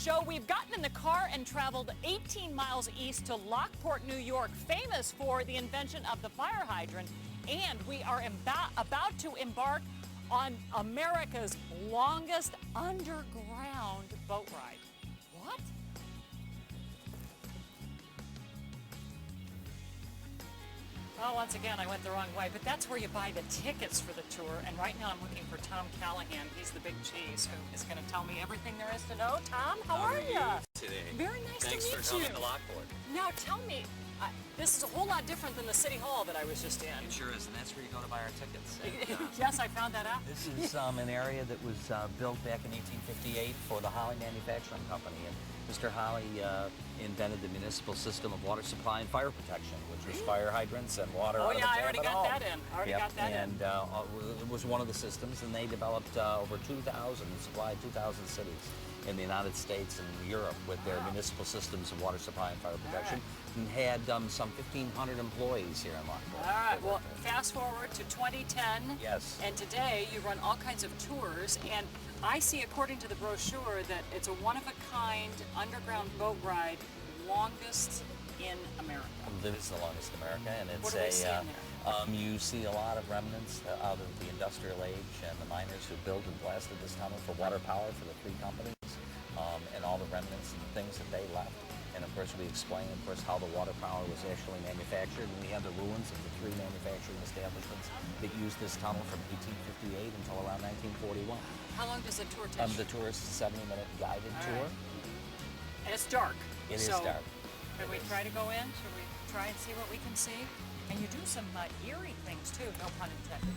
show. We've gotten in the car and traveled 18 miles east to Lockport, New York, famous for the invention of the fire hydrant. And we are about to embark on America's longest underground boat ride. What? Well, once again, I went the wrong way, but that's where you buy the tickets for the tour. And right now I'm looking for Tom Callahan. He's the big cheese who is going to tell me everything there is to know. Tom, how are you? Today. Very nice to meet you. Thanks for coming to Lockport. Now tell me, this is a whole lot different than the city hall that I was just in. It sure is, and that's where you go to buy our tickets. Yes, I found that out. This is an area that was built back in 1858 for the Holley Manufacturing Company. And Mr. Holley invented the municipal system of water supply and fire protection, which was fire hydrants and water. Oh yeah, I already got that in. And it was one of the systems, and they developed over 2,000 and supplied 2,000 cities in the United States and Europe with their municipal systems of water supply and fire protection, and had some 1,500 employees here in Lockport. All right, well, fast forward to 2010. Yes. And today you run all kinds of tours, and I see, according to the brochure, that it's a one-of-a-kind underground boat ride, longest in America. It is the longest in America, and it's what do we see in there? You see a lot of remnants out of the industrial age and the miners who built and blasted this tunnel for water power for the three companies, and all the remnants and the things that they left. And of course, we explain, of course, how the water power was actually manufactured. And we have the ruins of the three manufacturing establishments that used this tunnel from 1858 until around 1941. How long does the tour take? The tour is a 70-minute guided tour. And it's dark. It is dark. Can we try to go in? Should we try and see what we can see? And you do some eerie things too, no pun intended.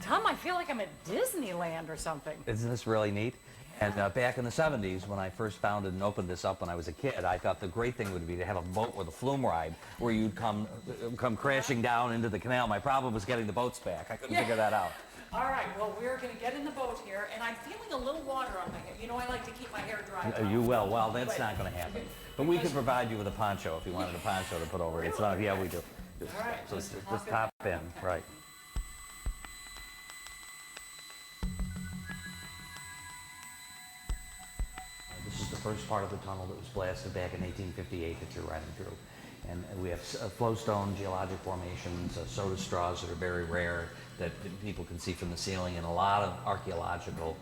Tom, I feel like I'm at Disneyland or something. Isn't this really neat? And back in the 70s, when I first founded and opened this up when I was a kid, I thought the great thing would be to have a boat with a flume ride where you'd come crashing down into the canal. My problem was getting the boats back. I couldn't figure that out. All right, well, we're going to get in the boat here, and I'm feeling a little water on my hair. You know, I like to keep my hair dry. You will. Well, that's not going to happen. But we could provide you with a poncho if you wanted a poncho to put over it. It's not. Yeah, we do. All right. So just hop in. Right. This is the first part of the tunnel that was blasted back in 1858 that you're riding through. And we have flowstone geologic formations, soda straws that are very rare that people can see from the ceiling, and a lot of archaeological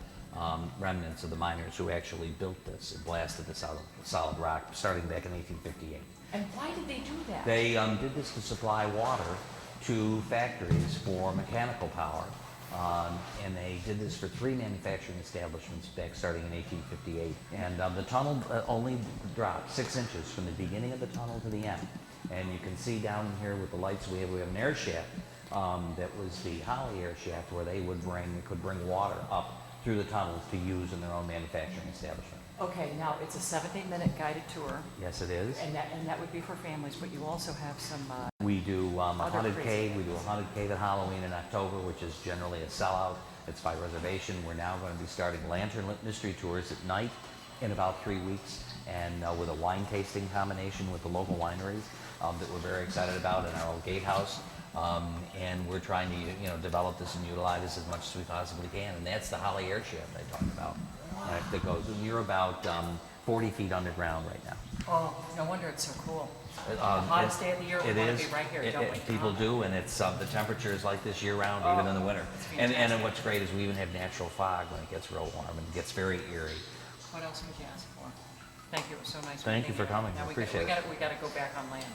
remnants of the miners who actually built this and blasted this out of solid rock starting back in 1858. And why did they do that? They did this to supply water to factories for mechanical power. And they did this for three manufacturing establishments back starting in 1858. And the tunnel only dropped 6 inches from the beginning of the tunnel to the end. And you can see down here with the lights we have an air shaft that was the Holley air shaft where they could bring water up through the tunnels to use in their own manufacturing establishment. Okay, now it's a 70-minute guided tour. Yes, it is. And that would be for families, but you also have some we do a haunted cave. We do a haunted cave at Halloween in October, which is generally a sellout. It's by reservation. We're now going to be starting lantern-lit mystery tours at night in about 3 weeks, and with a wine tasting combination with the local wineries that we're very excited about in our old gatehouse. And we're trying to develop this and utilize this as much as we possibly can. And that's the Holley air shaft I talked about. That goes, and you're about 40 feet underground right now. Oh, no wonder it's so cool. The hottest day of the year, we want to be right here, don't we? People do, and it's the temperature is like this year-round, even in the winter. And what's great is we even have natural fog when it gets real warm, and it gets very eerie. What else could you ask for? Thank you, it was so nice. Thank you for coming. I appreciate it. We got to go back on land.